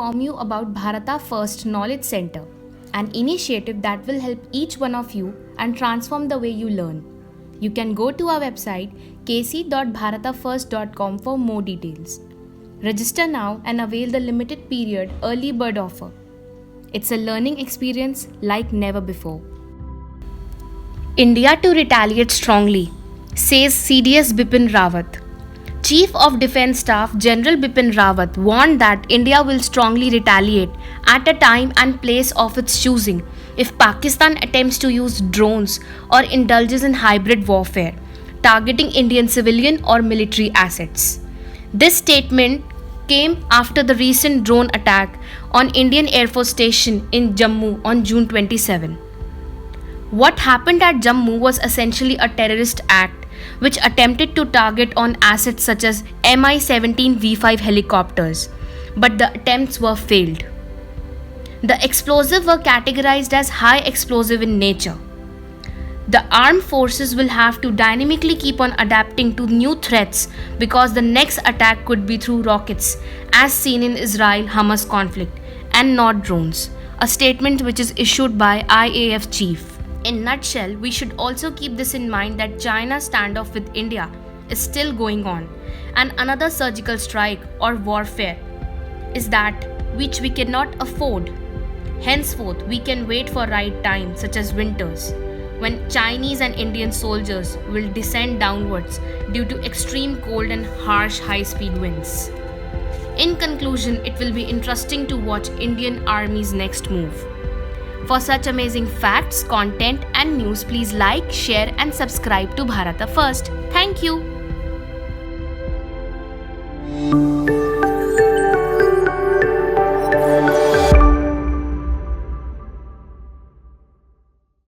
inform you about Bharata First Knowledge Center, an initiative that will help each one of you and transform the way you learn. You can go to our website kc.bharatafirst.com for more details. Register now and avail the limited period early bird offer. It's a learning experience like never before. India to retaliate strongly, says CDS Bipin Rawat. Chief of Defence Staff General Bipin Rawat warned that India will strongly retaliate at a time and place of its choosing if Pakistan attempts to use drones or indulges in hybrid warfare, targeting Indian civilian or military assets. This statement came after the recent drone attack on Indian Air Force Station in Jammu on June 27. What happened at Jammu was essentially a terrorist act which attempted to target on assets such as Mi-17 V5 helicopters, but the attempts were failed. The explosives were categorized as high explosive in nature. The armed forces will have to dynamically keep on adapting to new threats because the next attack could be through rockets, as seen in Israel-Hamas conflict, and not drones, a statement which is issued by IAF chief. In nutshell, we should also keep this in mind that China's standoff with India is still going on, and another surgical strike or warfare is that which we cannot afford. Henceforth, we can wait for right time, such as winters, when Chinese and Indian soldiers will descend downwards due to extreme cold and harsh high-speed winds. In conclusion, it will be interesting to watch Indian Army's next move. For such amazing facts, content and news, please like, share and subscribe to Bharata First. Thank you.